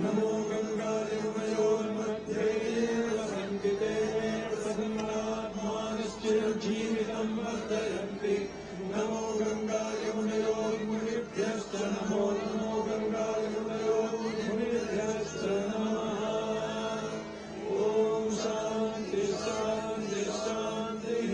नमो गङ्गायमुनयोर्मध्ये वसन्तिते प्रसन्नात्मानश्चिरजीवितं वर्धयन्ति। नमो गङ्गायमुनयोर्मुनिभ्यश्च नमो नमो गङ्गायमुनयोर्मुनिभ्यश्च नमः। ॐ शान्ति शान्ति शान्तिः।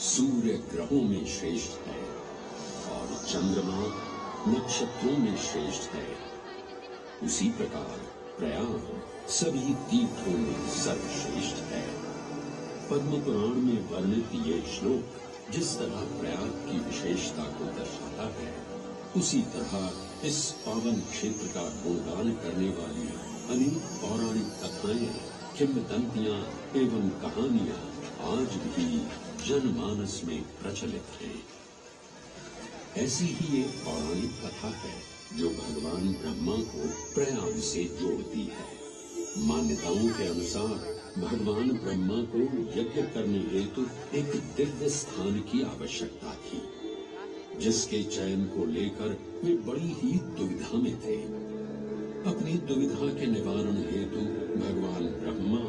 सूर्य ग्रहों में श्रेष्ठ है और चंद्रमा नक्षत्रों में श्रेष्ठ है, उसी प्रकार प्रयाग सभी तीर्थों में सर्वश्रेष्ठ है। पद्म पुराण में वर्णित ये श्लोक जिस तरह प्रयाग की विशेषता को दर्शाता है, उसी तरह इस पावन क्षेत्र का गुणगान करने वाली अनेक पौराणिक कथाएं, किंवदंतियां एवं कहानियां आज भी जनमानस में प्रचलित है। ऐसी ही एक पौराणिक कथा है जो भगवान ब्रह्मा को प्रयाग से जोड़ती है। मान्यताओं के अनुसार भगवान ब्रह्मा को यज्ञ करने हेतु एक दिव्य स्थान की आवश्यकता थी, जिसके चयन को लेकर वे बड़ी ही दुविधा में थे। अपनी दुविधा के निवारण हेतु भगवान ब्रह्मा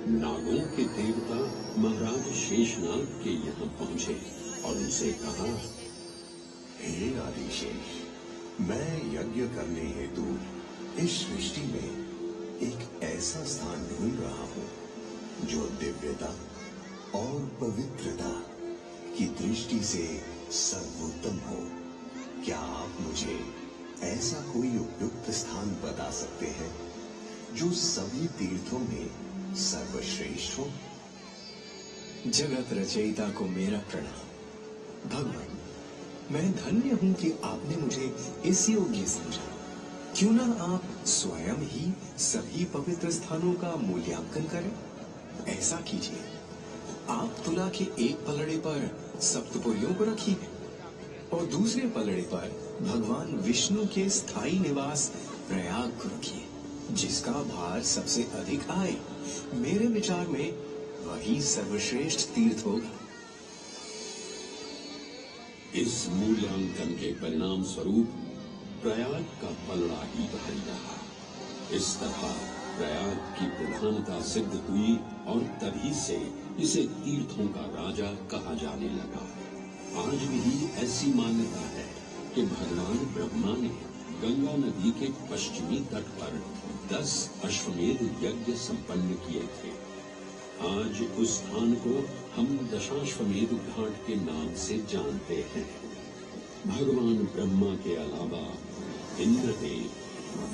नागों के देवता महाराज शेषनाग के यहाँ पहुँचे और उनसे कहा, हे आदिशेष, मैं यज्ञ करने हेतु इस सृष्टि में एक ऐसा स्थान ढूंढ रहा हूँ जो दिव्यता और पवित्रता की दृष्टि से सर्वोत्तम हो। क्या आप मुझे ऐसा कोई उपयुक्त स्थान बता सकते हैं जो सभी तीर्थों में सर्वश्रेष्ठ हो? जगत रचयिता को मेरा प्रणाम। भगवान, मैं धन्य हूं कि आपने मुझे इस योग्य समझा। क्यों ना आप स्वयं ही सभी पवित्र स्थानों का मूल्यांकन करें? ऐसा कीजिए, आप तुला के एक पलड़े पर सप्तपुरियों को रखिए और दूसरे पलड़े पर भगवान विष्णु के स्थायी निवास प्रयाग को रखिए, जिसका भार सबसे अधिक आए। मेरे विचार में वही सर्वश्रेष्ठ तीर्थ होगा। इस मूल्यांकन के परिणाम स्वरूप प्रयाग का पलड़ा ही भारी रहा। इस तरह प्रयाग की प्रधानता सिद्ध हुई और तभी से इसे तीर्थों का राजा कहा जाने लगा। आज भी ऐसी मान्यता है कि भगवान ब्रह्मा ने गंगा नदी के पश्चिमी तट पर 10 अश्वमेध यज्ञ संपन्न किए थे। आज उस स्थान को हम दशाश्वमेध घाट के नाम से जानते हैं। भगवान ब्रह्मा के अलावा इंद्रदेव,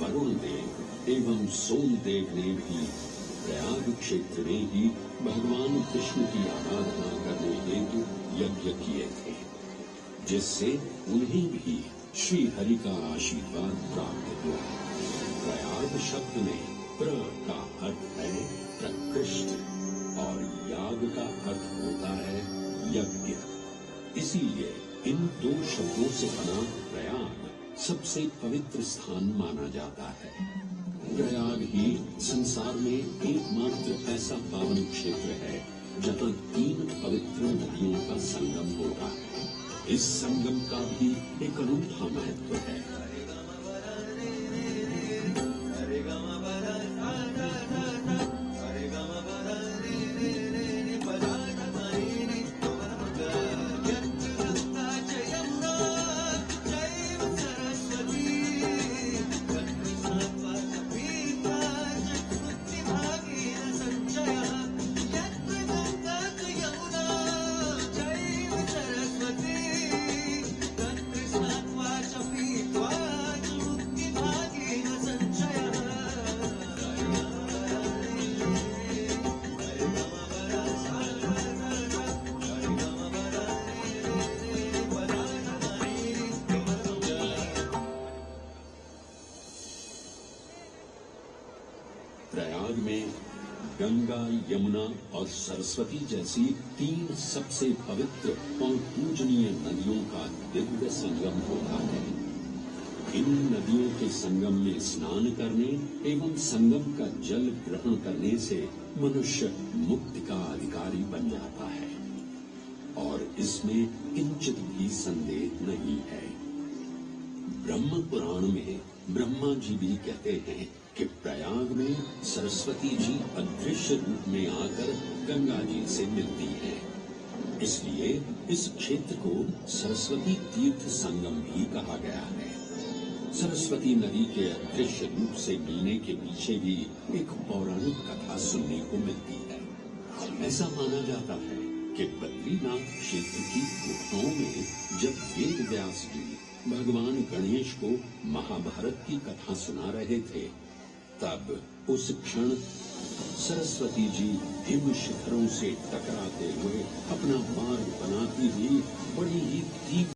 वरुण देव एवं सोमदेव ने भी प्रयाग क्षेत्र में ही भगवान कृष्ण की आराधना करने हेतु यज्ञ किए थे, जिससे उन्हें भी श्री हरि का आशीर्वाद प्राप्त हुआ। प्रयाग शब्द में प्र का अर्थ है प्रकृष्ट और याग का अर्थ होता है यज्ञ। इसीलिए इन दो शब्दों से बना प्रयाग सबसे पवित्र स्थान माना जाता है। प्रयाग ही संसार में एकमात्र ऐसा पावन क्षेत्र है जहाँ 3 पवित्र नदियों का संगम होता है। इस संगम का भी एक अनूठा महत्व है। में गंगा, यमुना और सरस्वती जैसी 3 सबसे पवित्र और पूजनीय नदियों का दिव्य संगम होता है। इन नदियों के संगम में स्नान करने एवं संगम का जल ग्रहण करने से मनुष्य मुक्ति का अधिकारी बन जाता है और इसमें किंचित भी संदेह नहीं है। ब्रह्म पुराण में ब्रह्मा जी भी कहते हैं कि प्रयाग में सरस्वती जी अदृश्य रूप में आकर गंगा जी से मिलती हैं। इसलिए इस क्षेत्र को सरस्वती तीर्थ संगम भी कहा गया है। सरस्वती नदी के अदृश्य रूप से मिलने के पीछे भी एक पौराणिक कथा सुनने को मिलती है। ऐसा माना जाता है कि बद्रीनाथ क्षेत्र की गुफाओं में जब वेद व्यास जी भगवान गणेश को महाभारत की कथा सुना रहे थे, तब उस क्षण सरस्वती जी हिम शिखरों से टकराते हुए अपना मार्ग बनाती हुई बड़ी ही तीव्र